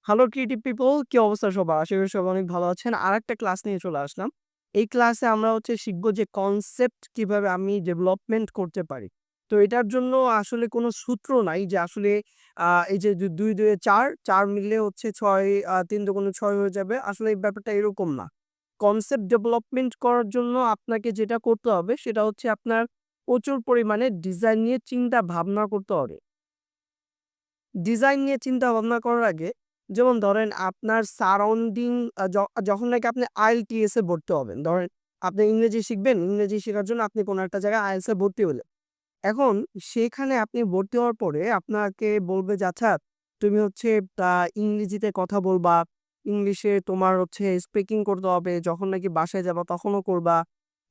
Hello creative people, কি অবস্থা সবার? আশা করি সবাই অনেক ভালো আছেন। আরেকটা ক্লাস নিয়ে চলে আসলাম। এই ক্লাসে আমরা শিখব যে কনসেপ্ট কিভাবে আমি ডেভেলপমেন্ট করতে পারি। তো এটার জন্য আসলে কোনো সূত্র নাই যে আসলে এই যে ২, ২ এ ৪, ৪ মিললে ৬, ৩ দোগুণে ৬ হয়ে যাবে। আসলে এই ব্যাপারটা এরকম না। কনসেপ্ট ডেভেলপমেন্ট করার জন্য আপনাকে যেটা করতে হবে সেটা হচ্ছে আপনার প্রচুর পরিমাণে ডিজাইন নিয়ে চিন্তা ভাবনা করতে হবে। ডিজাইন নিয়ে চিন্তা ভাবনা করার আগে যেমন ধরেন আপনার সারাউন্ডিং যখন নাকি আপনি IELTS এ ভর্তি হবেন। ধরেন আপনি ইংরেজি শিখবেন, ইংরেজি শেখার জন্য আপনি কোনো একটা জায়গায় IELTS এ ভর্তি হলেন। এখন সেখানে আপনি ভর্তি হওয়ার পরে আপনাকে বলবে যে, "আচ্ছা তুমি আ ইংরেজিতে কথা বলবা, ইংলিশে তোমার স্পিকিং করতে হবে। যখন নাকি বাসায় যাবা তখনও করবা।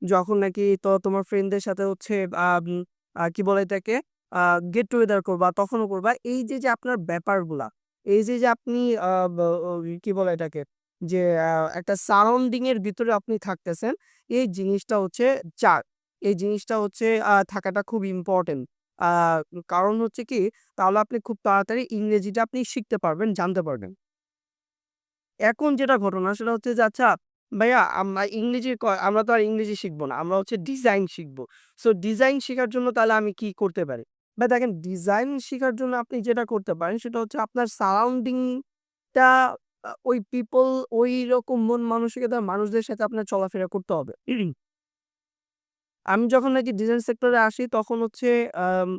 যখন নাকি তোমার ফ্রেন্ডদের সাথে আম কি বলে এটাকে? আ গেট টুগেদার করবা, তখনও করবা।" এই যে আপনার ব্যাপারগুলা, এই যে আপনি আ ব ও কি বলে এটাকে? যে একটা সারাউন্ডিং এর ভিতরে আপনি থাকতেছেন, এই জিনিসটা ৪। এই জিনিসটা থাকাটা খুব ইম্পোর্টেন্ট। আ কারণ কি, তাহলে আপনি খুব তাড়াতাড়ি ইংরেজিটা আপনি শিখতে পারবেন, জানতে পারবেন। এখন যেটা ঘটনা সেটা যে আচ্ছা ভাইয়া আমরা তো আর ইংরেজি শিখব না। আমরা ডিজাইন শিখব। সো ডিজাইন শিখার জন্য তাহলে আমি কি করতে পারি? ভাই দেখেন, ডিজাইন শিখার জন্য আপনি যেটা করতে পারেন সেটা আপনার সারাউন্ডিং টা ওই পিপল, ঐরকম মন মানসিকতার মানুষদের সাথে আপনার চলাফেরা করতে হবে। আমি যখন নাকি ডিজাইন সেক্টরে আসি তখন আম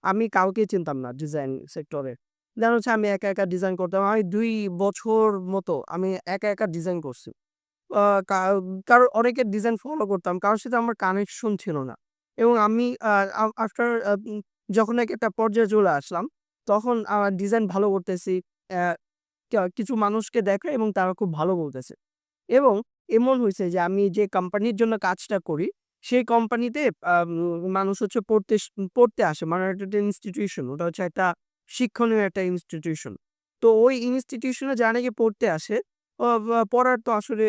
আমি কাউকে চিনতাম না ডিজাইন সেক্টরে। দেন আমি একা, একা ডিজাইন করতাম। আমি ২ বছর মতো আমি একা, একা ডিজাইন করছি। আ কা কারণ অনেকের ডিজাইন ফলো করতাম। কারো সাথে আমার কানেকশন ছিল না। এবং আমি আ আ আফটার যখন নাকি একটা পর্যায়ে চলে আসলাম, তখন ডিজাইন ভালো করতেছি। অ্যা কিছু মানুষকে দেখা এবং তারা খুব ভালো বলতেছে। এবং এমন হইছে যে আমি যে কোম্পানির জন্য কাজটা করি, সেই কোম্পানিতে মানুষ পড়তে আসে। মানে এটা একটা ইনস্টিটিউশন। ওটা একটা শিক্ষণীয় একটা ইনস্টিটিউশন। তো ওই ইনস্টিটিউশনে যারা নাকি পড়তে আসে, পড়ার তো আসলে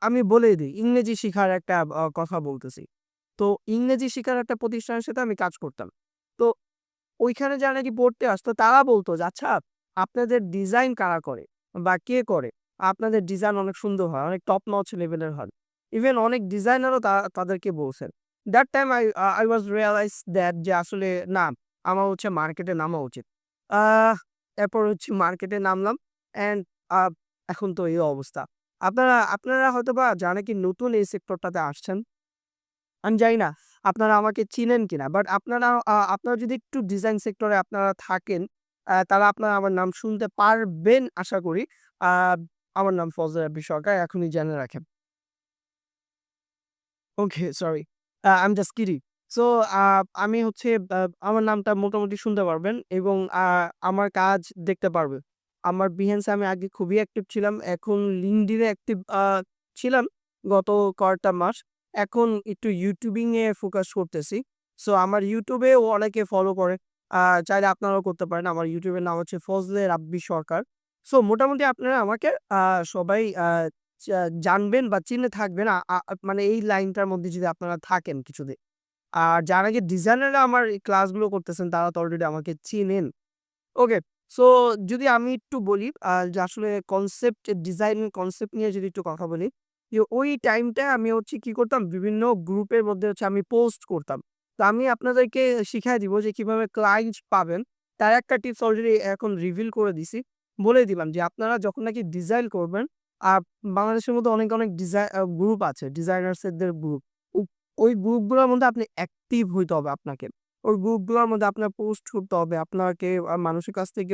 আমি বলেই দেই, ইংরেজি শিখার একটা কথা বলতেছি। তো ইংরেজি শিখার একটা প্রতিষ্ঠানের সাথে আমি কাজ করতাম। তো ওইখানে যারা নাকি পড়তে আসতো তারা বলত যে, "আচ্ছা, আপনাদের ডিজাইন কারা করে বা কে করে? আপনাদের ডিজাইন অনেক সুন্দর হয়, অনেক টপ নচ লেভেলের হয়।" ইভেন অনেক ডিজাইনারও তাদেরকে বলছেন। That time I was realized that যে আসলে না, আমার মার্কেটে নামা উচিত। আহ এরপর মার্কেটে নামলাম অ্যান্ড আ এখন তো এই অবস্থা। আপনারা হয়তোবা যারা নাকি নতুন এই সেক্টরটাতে আসছেন, আমি জানি না আপনারা আমাকে চিনেন কিনা। বাট আপনারা যদি একটু ডিজাইন সেক্টরে আপনারা থাকেন, তাহলে আপনারা আমার নাম শুনতে পারবেন আশা করি। আ আমার নাম ফজলে রাব্বি সরকার। এখনই জেনে রাখেন। Okay, sorry. I am just kidding. So আ আমি আ আমার নামটা মোটামুটি শুনতে পারবেন এবং আমার কাজ দেখতে পারবেন। আমার Behance এ আমি আগে খুবই অ্যাক্টিভ ছিলাম। এখন LinkedIn এ অ্যাক্টিভ ছিলাম গত কয়েকটা মাস। এখন একটু ইউটিউবিং এ ফোকাস করতেছি। সো আমার YouTube এও অনেকে ফলো করে। আ চাইলে আপনারাও করতে পারেন। আমার YouTube এর নাম ফজলে রাব্বি সরকার। সো মোটামুটি আপনারা আমাকে সবাই চা জানবেন বা চিনে থাকবেন। আ আ মানে এই লাইনটার মধ্যে যদি আপনারা থাকেন কিছুদিন। আর যারা নাকি ডিজাইনাররা আমার এই ক্লাসগুলো করতেছেন তারা তো অলরেডি আমাকে চিনেন। ওকে। সো যদি আমি একটু বলি যে আসলে ডিজাইন কনসেপ্ট নিয়ে যদি একটু কথা বলি, যে ওই টাইমটায় আমি কি করতাম, বিভিন্ন গ্রুপের মধ্যে আমি পোস্ট করতাম। তো আমি আপনাদেরকে শিখায় দিব যে কিভাবে ক্লায়েন্ট পাবেন। তার একটা টিপস অলরেডি এখন রিভিল করে দিছি। বলে দিলাম যে আপনারা যখন নাকি ডিজাইন করবেন, আ বাংলাদেশের মধ্যে অনেক, অনেক গ্রুপ আছে, ডিজাইনার্স দের গ্রুপ। ও ওই গ্রুপগুলোর মধ্যে আপনি অ্যাক্টিভ হইতে হবে আপনাকে। ওই গ্রুপগুলোর মধ্যে আপনার পোস্ট করতে হবে। আপনাকে মানুষের কাছ থেকে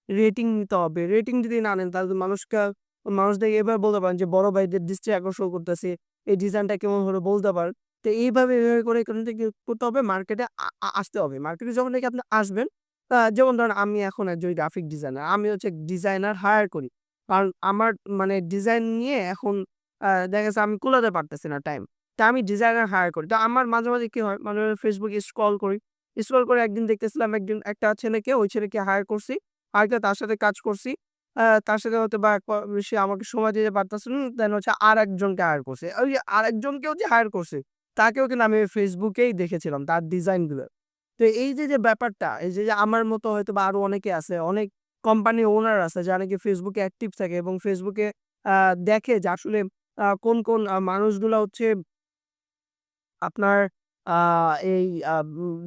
রেটিং নিতে হবে। রেটিং যদি না নেন তাহলে তো মানুষদেরকে এভাবে বলতে পারেন যে, "বড় ভাইদের দৃষ্টি আকর্ষণ করতেছি। এই ডিজাইনটা কেমন হলো বলতে পারেন।" তো এইভাবে, এভাবে করে এখান থেকে করতে হবে, মার্কেটে আসতে হবে। মার্কেটে যখন নাকি আপনি আসবেন, যেমন ধরেন আমি এখন একজন গ্রাফিক ডিজাইনার। আমি ডিজাইনার হায়ার করি। কারণ আমার মানে ডিজাইন নিয়ে এখন দেখা গেছে আমি কুলাতে পারতেছি না টাইম। তা আমি ডিজাইনার হায়ার করি। তো আমার মাঝে, মাঝে কি হয়? মাঝে, মাঝে Facebook এ স্ক্রল করি। স্ক্রল করে একদিন দেখতেছিলাম একটা ছেলেকে, ওই ছেলেকে হায়ার করছি। হায়ার করে তার সাথে কাজ করছি। তার সাথে হয়তোবা সে আমাকে সময় দিতে পারতেছিল না। দেন আরেকজনকে হায়ার করছে। ওই যে আরেকজনকেও যে হায়ার করছে, তাকেও কিন্তু আমি Facebook এই দেখেছিলাম তার ডিজাইন গুলো। তো এই যে ব্যাপারটা, এই যে আমার মতো হয়তোবা আরো অনেকে আছে। অনেক কোম্পানি ওনার আছে যারা নাকি Facebook এ অ্যাক্টিভ থাকে এবং Facebook এ আ দেখে যে আসলে কোন মানুষগুলা হচ্ছে আপনার আ এই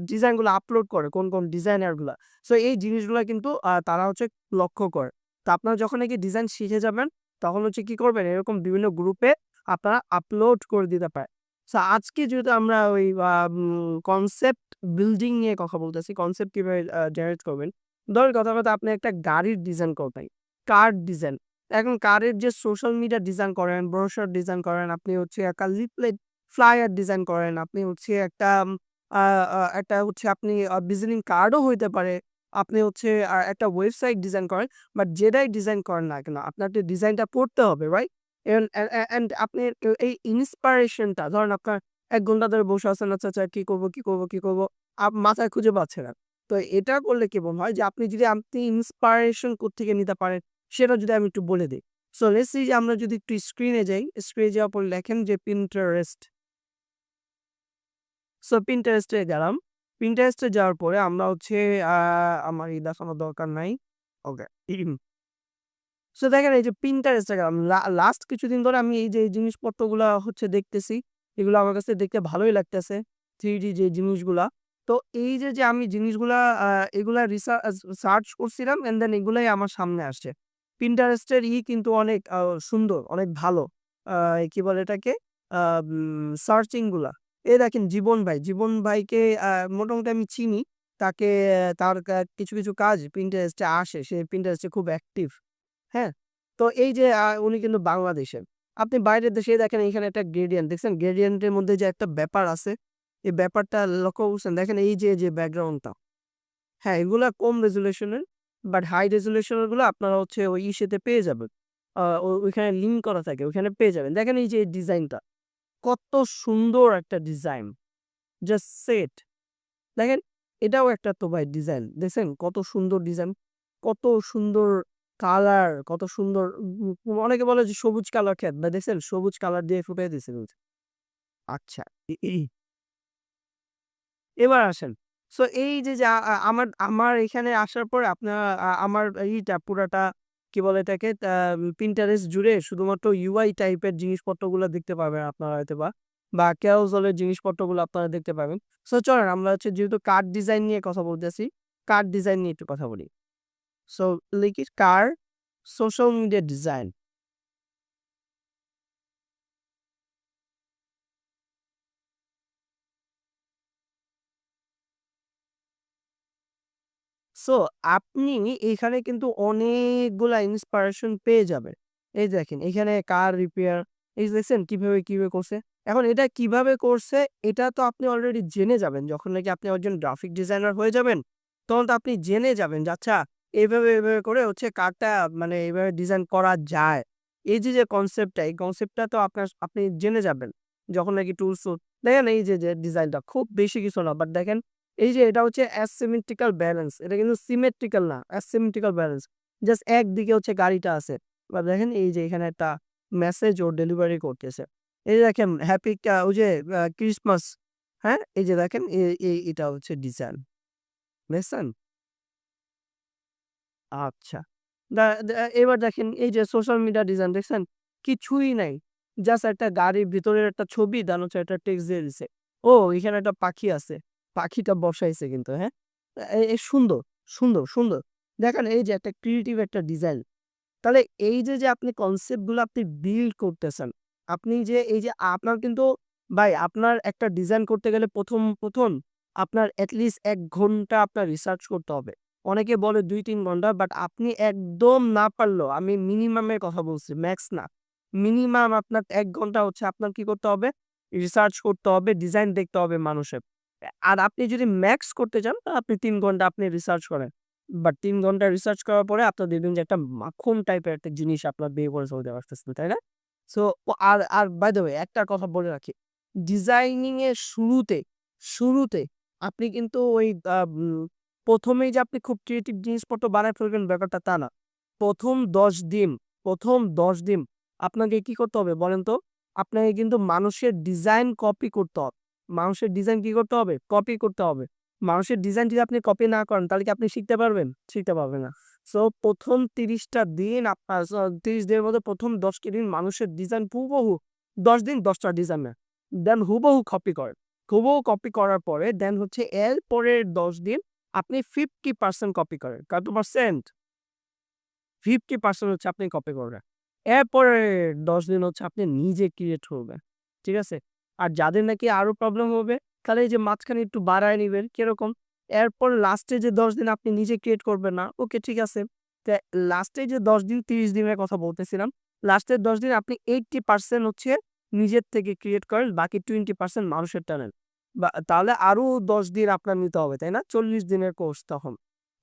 ডিজাইনগুলো আপলোড করে কোন ডিজাইনার গুলা। সো এই জিনিসগুলা কিন্তু তারা হচ্ছে লক্ষ্য করে। তো আপনারা যখন নাকি ডিজাইন শিখে যাবেন, তখন হচ্ছে কি করবেন? এরকম বিভিন্ন গ্রুপে আপনারা আপলোড করে দিতে পারেন। সো আজকে যেহেতু আমরা ওই কনসেপ্ট বিল্ডিং নিয়ে কথা বলতেছি, কনসেপ্ট কিভাবে জেনারেট করবেন। ধরেন কথা আপনি একটা গাড়ির ডিজাইন করবেন, কার ডিজাইন। এখন কারের যে সোশ্যাল মিডিয়া ডিজাইন করেন, ব্রোশার ডিজাইন করেন, আপনি হচ্ছে একটা লিফলেট ফ্লায়ার ডিজাইন করেন, আপনি হচ্ছে একটা হচ্ছে আপনি ভিজিটিং কার্ডও হইতে পারে। আপনি হচ্ছে একটা ওয়েবসাইট ডিজাইন করেন। বাট যেটাই ডিজাইন করেন না কেন, আপনার তো ডিজাইনটা পড়তে হবে, রাইট? অ্যান্ড আপনি এই ইন্সপিরেশনটা ধরেন আপনার ১ ঘন্টা ধরে বসে আছেন, আচ্ছা, আচ্ছা কি করব? মাথায় খুঁজে পাচ্ছেন না। তো এটা করলে কি মনে হয় যে আপনি ইন্সপিরেশন কোত্থেকে নিতে পারেন, সেটা যদি আমি একটু বলে দেই। সো লেটস সে যে আমরা যদি একটু স্ক্রিনে যাই, স্ক্রিনে যাওয়ার পর লেখেন যে Pinterest। সো Pinterest এ গেলাম। Pinterest এ যাওয়ার পরে আমরা হচ্ছে আ আমার এই দেখানোর দরকার নাই। ওকে। সো দেখেন এই যে Pinterest এ গেলাম। লাস্ট কিছুদিন ধরে আমি এই যে এই জিনিসপত্রগুলা হচ্ছে দেখতেছি। এগুলো আমার কাছে দেখতে ভালোই লাগতেছে। 3D যে জিনিসগুলা। তো এই যে আমি জিনিসগুলা এগুলা সার্চ করছিলাম অ্যান্ড দেন এগুলাই আমার সামনে আসছে। Pinterest এর কিন্তু অনেক সুন্দর, অনেক ভালো। আ কি বলে এটাকে? সার্চিং গুলা। এই দেখেন জীবন ভাইকে মোটামুটি আমি চিনি। তাকে তার কিছু কাজ Pinterest এ আসে। সে Pinterest এ খুব অ্যাক্টিভ। হ্যাঁ? তো এই যে উনি কিন্তু বাংলাদেশের। আপনি বাইরের দেশে দেখেন এখানে একটা গ্রেডিয়েন্ট দেখছেন? গ্রেডিয়েন্ট এর মধ্যে যে একটা ব্যাপার আছে, এই ব্যাপারটা লক্ষ্য করছেন? দেখেন এই যে ব্যাকগ্রাউন্ডটা। হ্যাঁ, এগুলা কম রেজোলিউশন এর বাট হাই রেজোলিউশন এর গুলো আপনারা হচ্ছে ওই ইসেতে পেয়ে যাবেন। ওইখানে লিঙ্ক করা থাকে, ওইখানে পেয়ে যাবেন। দেখেন এই যে এই ডিজাইনটা, কত সুন্দর একটা ডিজাইন। Just set. দেখেন, এটাও একটা তো ভাই ডিজাইন। দেখছেন কত সুন্দর ডিজাইন, কত সুন্দর কালার, কত সুন্দর অনেকে বলে যে সবুজ কালার ক্ষেত ভাই দেখছেন সবুজ কালার দিয়ে ফুটাই দিছে কিন্তু। আচ্ছা। এবার আসেন। সো এই যে আমার এখানে আসার পর আপনার আমার পুরাটা কি বলে এটাকে Pinterest জুড়ে শুধুমাত্র UI টাইপের জিনিসপত্রগুলা দেখতে পাবেন আপনারা হয়তোবা বা ক্যারোজেল এর জিনিসপত্রগুলো আপনারা দেখতে পাবেন। সো চলেন আমরা হচ্ছে যেহেতু কার ডিজাইন নিয়ে কথা বলতেছি, কার ডিজাইন নিয়ে একটু কথা বলি। সো লিখি কার সোশ্যাল মিডিয়া ডিজাইন। সো আপনি এখানে কিন্তু অনেকগুলা ইন্সপিরেশন পেয়ে যাবেন। এই দেখেন এখানে কার রিপেয়ার, এই যে দেখছেন কিভাবে করছে। এখন এটা কিভাবে করছে এটা তো আপনি অলরেডি জেনে যাবেন। যখন নাকি আপনি একজন গ্রাফিক ডিজাইনার হয়ে যাবেন, তখন তো আপনি জেনে যাবেন যে আচ্ছা এভাবে করে হচ্ছে কারটা মানে এভাবে ডিজাইন করা যায়। এই যে কনসেপ্টটা, এই কনসেপ্টটা তো আপনি জেনে যাবেন। যখন নাকি টুলস দেখেন এই যে ডিজাইনটা খুব বেশি কিছু না। বাট দেখেন এই যে এটা হচ্ছে asymmetrical ব্যালেন্স। এটা কিন্তু সিমেট্রিক্যাল না, asymmetrical ব্যালেন্স। জাস্ট একদিকে হচ্ছে গাড়িটা আছে। বা দেখেন এই যে এখানে একটা মেসেজ ও ডেলিভারি করতেছে। এই যে দেখেন হ্যাপি ওই যে ক্রিসমাস, হ্যাঁ? এই যে দেখেন এটা হচ্ছে ডিজাইন। দেখছেন? আচ্ছা। দা দা এবার দেখেন এই যে সোশ্যাল মিডিয়া ডিজাইন দেখছেন? কিছুই নাই। জাস্ট একটা গাড়ির ভিতরের একটা ছবি দেন হচ্ছে একটা টেক্সট দিয়ে দিছে। ও এখানে একটা পাখি আছে। পাখিটা বসাইছে কিন্তু, হ্যাঁ? সুন্দর। দেখেন এই যে একটা ক্রিয়েটিভ একটা ডিজাইন। তাহলে এই যে আপনি কনসেপ্ট গুলো আপনি বিল্ড করতেছেন। আপনি যে এই যে আপনার কিন্তু ভাই আপনার একটা ডিজাইন করতে গেলে ১ম আপনার এট লিস্ট ১ ঘন্টা আপনার রিসার্চ করতে হবে। অনেকে বলে ২-৩ ঘন্টা বাট আপনি একদম না পারলেও আমি মিনিমাম এর কথা বলছি, ম্যাক্স না। মিনিমাম আপনার ১ ঘন্টা হচ্ছে আপনার কি করতে হবে? রিসার্চ করতে হবে, ডিজাইন দেখতে হবে মানুষের। আর আপনি যদি ম্যাক্স করতে চান আপনি ৩ ঘন্টা আপনি রিসার্চ করেন। বাট ৩ ঘন্টা রিসার্চ করার পরে আপনার দেখবেন যে একটা মাখন টাইপের একটা জিনিস আপনার বের করে চলতে পারতেছেন, তাই না? সো আর বাই দ্য ওয়ে একটা কথা বলে রাখি। ডিজাইনিং এর শুরুতে আপনি কিন্তু ওই ১ম এই যে আপনি খুব ক্রিয়েটিভ জিনিসপত্র বানায় ফেলবেন ব্যাপারটা তা না। ১ম ১০ দিন ১ম ১০ দিন আপনাকে কি করতে হবে বলেন তো? আপনাকে কিন্তু মানুষের ডিজাইন কপি করতে হবে। মানুষের ডিজাইন কি করতে হবে? কপি করতে হবে। মানুষের ডিজাইন যদি আপনি কপি না করেন তাহলে কি আপনি শিখতে পারবেন? শিখতে পারবেন না। সো ১ম ৩০ টা দিন আপনার ৩০ দিনের মধ্যে ১ম ১০ টি দিন মানুষের ডিজাইন হুবহু ১০ দিন ১০ টা ডিজাইন নেন। দেন হুবহু কপি করেন। হুবহু কপি করার পরে দেন হচ্ছে এর পরের ১০ দিন আপনি 50% কপি করেন। কত পারসেন্ট? 50% হচ্ছে আপনি কপি করবেন। এরপরের ১০ দিন হচ্ছে আপনি নিজে ক্রিয়েট করবেন। ঠিক আছে? আর যাদের নাকি আরো প্রবলেম হবে তাহলে এই যে মাঝখানে একটু বাড়ায় নিবেন। কিরকম? এরপর লাস্টে যে ১০ দিন আপনি নিজে ক্রিয়েট করবেন না। ওকে ঠিক আছে। তা লাস্টে যে ১০ দিন ৩০ দিনের কথা বলতেছিলাম। লাস্টের ১০ দিন আপনি 80% হচ্ছে নিজের থেকে ক্রিয়েট করেন। বাকি 20% মানুষেরটা নেন। তাহলে আরো ১০ দিন আপনার নিতে হবে, তাই না? ৪০ দিনের কোর্স তখন।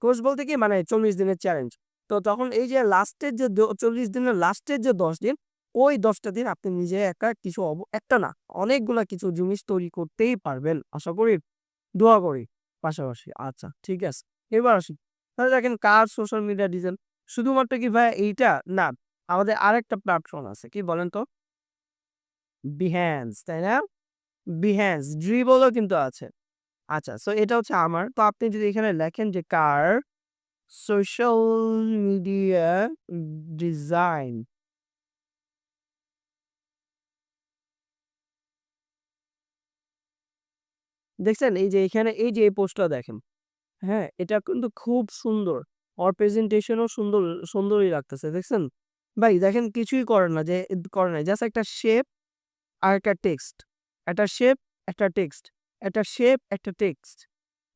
কোর্স বলতে কি মানে ৪০ দিনের চ্যালেঞ্জ। তো তখন এই যে লাস্টের যে ৪০ দিনের লাস্টের যে ১০ দিন, ওই ১০ টা দিন আপনি নিজে একটা কিছু একটা না, অনেকগুলা কিছু জিনিস তৈরি করতেই পারবেন। আশা করি, দোয়া করি পাশাপাশি। আচ্ছা, ঠিক আছে। এবার আসি। তাহলে দেখেন কার সোশ্যাল মিডিয়া ডিজাইন শুধুমাত্র কি ভাইয়া এইটা? না, আমাদের আরেকটা প্ল্যাটফর্ম আছে। কি বলেন তো? Behance, তাই না? Behance, Dribbble ও কিন্তু আছে। আচ্ছা, সো এটা হচ্ছে আমার। তো আপনি যদি এখানে লেখেন যে কার সোশ্যাল মিডিয়া ডিজাইন। দেখছেন? এই যে এখানে এই যে এই পোস্টটা দেখেন। হ্যাঁ? এটা কিন্তু খুব সুন্দর। ওর প্রেজেন্টেশন ও সুন্দরই লাগতেছে। দেখছেন? ভাই দেখেন কিছুই করে না যে করে নাই। জাস্ট একটা শেপ আর একটা টেক্সট। একটা শেপ, একটা টেক্সট। একটা শেপ, একটা টেক্সট।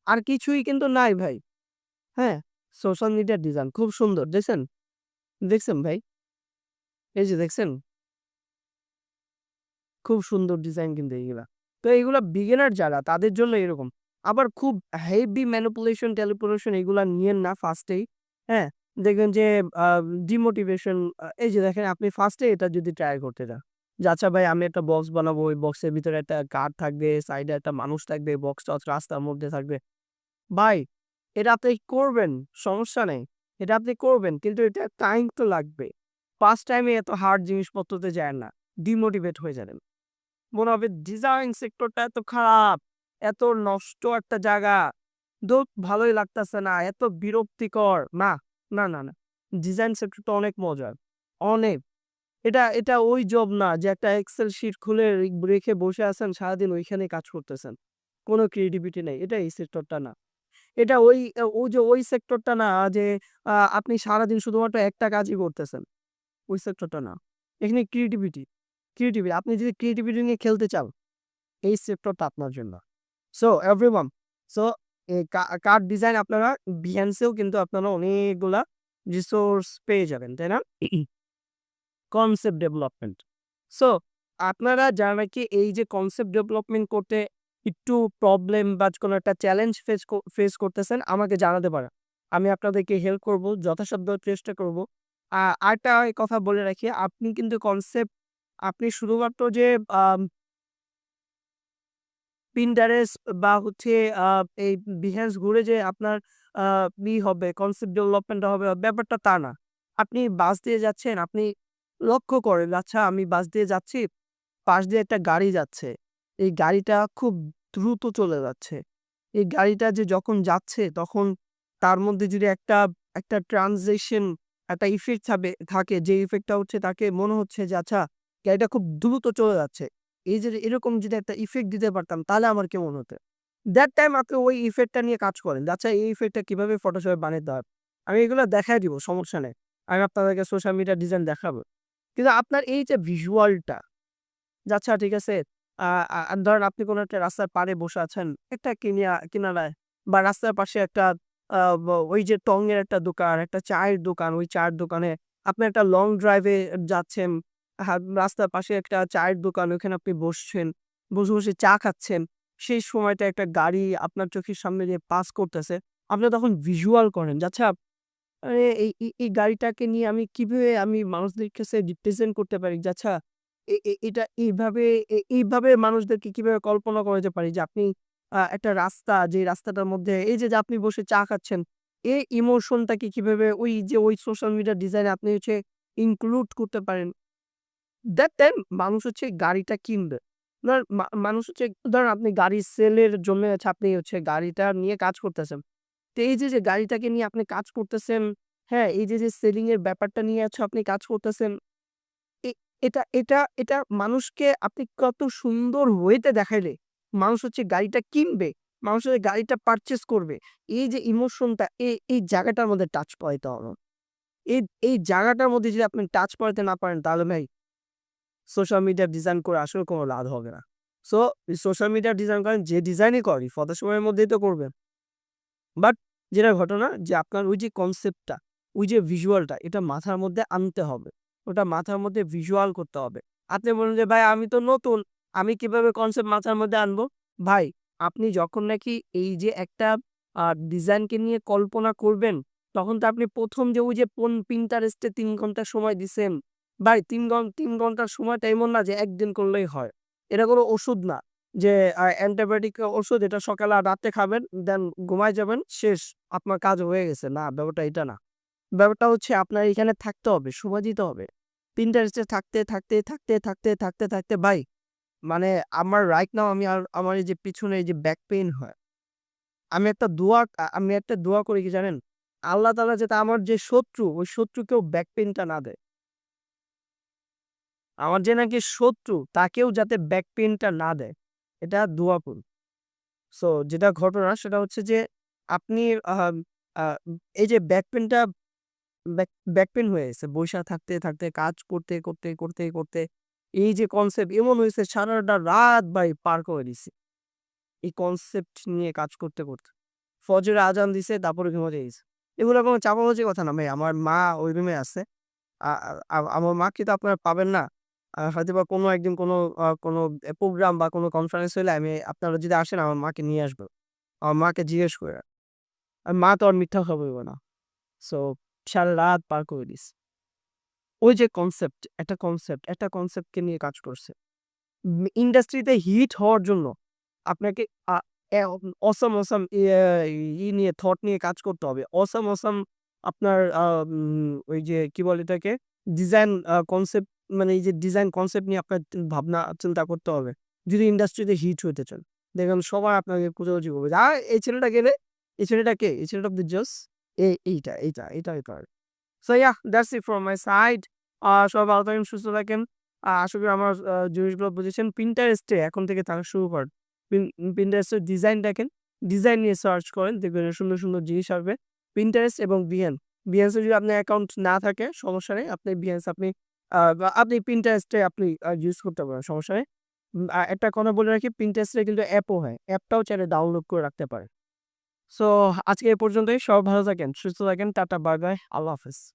আর কিছুই কিন্তু নাই ভাই। হ্যাঁ? সোশ্যাল মিডিয়া ডিজাইন খুব সুন্দর। দেখছেন? দেখছেন ভাই? এই যে দেখছেন? খুব সুন্দর ডিজাইন কিন্তু এইগুলা। তো এইগুলা বিগিনার যারা তাদের জন্য এরকম। আবার খুব হেভি ম্যানিপুলেশন এগুলা নিয়েন না ফার্স্ট এই। হ্যাঁ? দেখবেন যে আ ডিমোটিভেশন এই যে দেখেন আপনি ফার্স্ট এ এটা যদি ট্রাই করতে যান। যে আচ্ছা ভাই আমি একটা বক্স বানাবো। ওই বক্সের ভিতরে একটা কার থাকবে, সাইডে একটা মানুষ থাকবে, বক্সটা হচ্ছে রাস্তার মধ্যে থাকবে। ভাই এটা আপনি করবেন, সমস্যা নেই। এটা আপনি করবেন। কিন্তু এটা টাইম তো লাগবে। ফার্স্ট টাইম এ এত হার্ড জিনিসপত্রতে যায়েন না। ডিমোটিভেট হয়ে যাবেন। মনে হবে ডিজাইন সেক্টরটা এত খারাপ, এত নষ্ট একটা জায়গা। ধুর ভালোই লাগতেছে না, এত বিরক্তিকর। না, না। ডিজাইন সেক্টরটা অনেক মজার। অনেক। এটা ওই জব না যে একটা এক্সেল শিট খুলে রেখে বসে আছেন সারাদিন ওইখানেই কাজ করতেছেন। কোন ক্রিয়েটিভিটি নেই। এটা এই সেক্টরটা না। এটা ওই যে ওই সেক্টরটা না যে আপনি সারাদিন শুধুমাত্র একটা কাজই করতেছেন। ওই সেক্টরটা না। এখানে ক্রিয়েটিভিটি। আপনি যদি ক্রিয়েটিভিটি নিয়ে খেলতে চান এই সেক্টরটা আপনার জন্য। সো এভরিওয়ান, সো এই কার্ড ডিজাইন আপনারা Behance এও কিন্তু আপনারা অনেকগুলা রিসোর্স পেয়ে যাবেন, তাই না? Concept development. সো আপনারা যারা নাকি এই যে কনসেপ্ট ডেভেলপমেন্ট করতে একটু প্রবলেম বা কোনো একটা চ্যালেঞ্জ ফেস করতেছেন আমাকে জানাতে পারেন। আমি আপনাদেরকে হেল্প করব, যথাসাধ্য চেষ্টা করব। আরেকটা কথা বলে রাখি, আপনি কিন্তু কনসেপ্ট আপনি শুধুমাত্র যে আম Pinterest বা হচ্ছে আ এই Behance ঘুরে যে আপনার আ হবে, কনসেপ্ট ডেভেলপমেন্ট হবে, ব্যাপারটা তা না। আপনি বাস দিয়ে যাচ্ছেন, আপনি লক্ষ্য করেন, আচ্ছা আমি বাস দিয়ে যাচ্ছি, পাশ দিয়ে একটা গাড়ি যাচ্ছে। এই গাড়িটা খুব দ্রুত চলে যাচ্ছে। এই গাড়িটা যে যখন যাচ্ছে তখন তার মধ্যে যদি একটা ট্রানজিশন একটা ইফেক্ট থাকে যে ইফেক্টটা হচ্ছে তাকে মনে হচ্ছে যে আচ্ছা গাড়িটা খুব দ্রুত চলে যাচ্ছে। এই যে এরকম যদি একটা ইফেক্ট দিতে পারতাম তাহলে আমার কেমন হতো? that টাইম আপনি ওই ইফেক্টটা নিয়ে কাজ করেন। যে আচ্ছা এই ইফেক্টটা কিভাবে ফটোশপে বানাইতে হয়। আমি এগুলো দেখায় দিব, সমস্যা নেই। আমি আপনাদেরকে সোশ্যাল মিডিয়া ডিজাইন দেখাবো। কিন্তু আপনার এই যে ভিজুয়ালটা আচ্ছা ঠিক আছে। আ আ ধরেন আপনি কোন একটা রাস্তার পাড়ে বসে আছেন, একটা কিনারায় বা রাস্তার পাশে একটা আ ওই যে টঙের একটা দোকান, একটা চায়ের দোকান, ওই চায়ের দোকানে আপনি একটা লং ড্রাইভ এ যাচ্ছেন। রাস্তার পাশে একটা চায়ের দোকান, ওখানে আপনি বসছেন। বসে চা খাচ্ছেন। সেই সময়টা একটা গাড়ি আপনার চোখের সামনে দিয়ে পাস করতেছে। আপনি তখন ভিজুয়াল করেন যে আচ্ছা এই গাড়িটাকে নিয়ে আমি কিভাবে আমি মানুষদের কাছে রিপ্রেজেন্ট করতে পারি যে আচ্ছা এটা এইভাবে মানুষদেরকে কিভাবে কল্পনা করাতে পারি যে আপনি একটা রাস্তা যে রাস্তাটার মধ্যে এই যে আপনি বসে চা খাচ্ছেন, এই ইমোশনটাকে কিভাবে ওই সোশ্যাল মিডিয়া ডিজাইন এ আপনি হচ্ছে ইনক্লুড করতে পারেন। দ্যাট টাইম মানুষ হচ্ছে গাড়িটা কিনবে। আপনার মানুষ হচ্ছে ধরেন আপনি গাড়ি সেলের জন্য হচ্ছে আপনি হচ্ছে গাড়িটা নিয়ে কাজ করতেছেন। তো এই যে গাড়িটাকে নিয়ে আপনি কাজ করতেছেন, হ্যাঁ? এই যে সেলিং এর ব্যাপারটা নিয়ে হচ্ছে আপনি কাজ করতেছেন। এ এটা মানুষকে আপনি কত সুন্দর ওয়েতে দেখাইলে মানুষ হচ্ছে গাড়িটা কিনবে। মানুষ হচ্ছে গাড়িটা পারচেজ করবে। এই যে ইমোশনটা এই জায়গাটার মধ্যে টাচ পাইতে হবে। এই এই জায়গাটার মধ্যে যদি আপনি টাচ পাইতে না পারেন তাহলে ভাই সোশ্যাল মিডিয়া ডিজাইন করে আসলে কোনো লাভ হবে না। সো সোশ্যাল মিডিয়া ডিজাইন করেন যে ডিজাইনই করি ফটো সময়ের মধ্যেই তো করবেন। বাট যেটা ঘটনা যে আপনার ওই যে কনসেপ্টটা, ওই যে ভিজুয়ালটা এটা মাথার মধ্যে আনতে হবে। ওটা মাথার মধ্যে ভিজুয়াল করতে হবে। আপনি বলুন যে, "ভাই আমি তো নতুন, আমি কিভাবে কনসেপ্ট মাথার মধ্যে আনবো?" ভাই আপনি যখন নাকি এই যে একটা ডিজাইনকে নিয়ে কল্পনা করবেন, তখন তো আপনি ১ম যে ওই যে Pinterest এ ৩ ঘন্টা সময় দিছেন, ভাই ৩ ঘন্টার সময়টা এমন না যে একদিন করলেই হয়। এটা কোনো ওষুধ না। যে অ্যান্টিবায়োটিক ওষুধ এটা সকালে আর রাতে খাবেন, দেন ঘুমায় যাবেন, শেষ। আপনার কাজ হয়ে গেছে। না, ব্যাপারটা এটা না। ব্যাপারটা হচ্ছে আপনার এখানে থাকতে হবে, সময় দিতে হবে। Pinterest এ থাকতে ভাই মানে আমার রাইট নাও আমার এই যে পিছনে এই যে ব্যাক পেইন হয়। আমি একটা দোয়া করি কি জানেন? আল্লাহ তাআলা যাতে আমার যে শত্রু, ওই শত্রুকেও ব্যাক পেইনটা না দেয়। আমার যে নাকি শত্রু, তাকেও যাতে ব্যাক পেইনটা না দেয়। এটা দোয়া করি। সো যেটা ঘটনা সেটা হচ্ছে যে আপনি আহাম আ এই যে ব্যাক পেইন হয়ে গেছে। বইসা থাকতে কাজ করতে এই যে কনসেপ্ট এমন হইছে সারাটা রাত ভাই পার করে দিছি। এই কনসেপ্ট নিয়ে কাজ করতে। ফজরের আজান দিছে তারপরে ঘুমাতে গেছি। এগুলা কোনো চাপাবাজির কথা না ভাই। আমার মা ওই রুমে আছে। আ আ আমার মাকে তো আপনারা পাবেন না। হয়তোবা কোনো একদিন কোনো প্রোগ্রাম বা কোনো কনফারেন্স হইলে আপনারা যদি আসেন আমার মাকে নিয়ে আসবো। আমার মাকে জিজ্ঞেস কইরা। আর মা তো আর মিথ্যা কথা বলবে না। সো সারারাত পার করে দিছি। ওই যে একটা কনসেপ্টকে নিয়ে কাজ করছে। ইন্ডাস্ট্রিতে হিট হওয়ার জন্য আপনাকে আ এ অসাম নিয়ে থট নিয়ে কাজ করতে হবে। অসাম আপনার ওই যে কি বলে এটাকে? ডিজাইন কনসেপ্ট মানে এই যে ডিজাইন কনসেপ্ট নিয়ে আপনার ভাবনা চিন্তা করতে হবে। যদি ইন্ডাস্ট্রিতে হিট হইতে চান। দেখবেন সবাই আপনাকে খোঁজাখুঁজি করবে যে, এই ছেলেটা কে রে? এই ছেলেটা কে? এই ছেলেটা তো জোস। এটাই করে।" So yeah, that's it from my side. সবাই ভালো থাকেন, সুস্থ থাকেন। আশা করি আমার জিনিসগুলো বুঝেছেন। Pinterest এ এখন থেকে থাকা শুরু করেন। Pinterest এর ডিজাইন দেখেন। ডিজাইন নিয়ে সার্চ করেন। দেখবেন সুন্দর জিনিস আসবে। Pinterest এবং Behance। Behance এ যদি আপনার অ্যাকাউন্ট না থাকে সমস্যা নেই। আপনি Behance বা আপনি Pinterest এ আপনি ইউজ করতে পারেন, সমস্যা নেই। একটা কথা বলে রাখি Pinterest এ কিন্তু অ্যাপও হয়। অ্যাপটাও চাইলে ডাউনলোড করে রাখতে পারেন। সো আজকে এ পর্যন্তই। সবাই ভালো থাকেন, সুস্থ থাকেন। Tata, bye bye. আল্লাহ হাফেজ।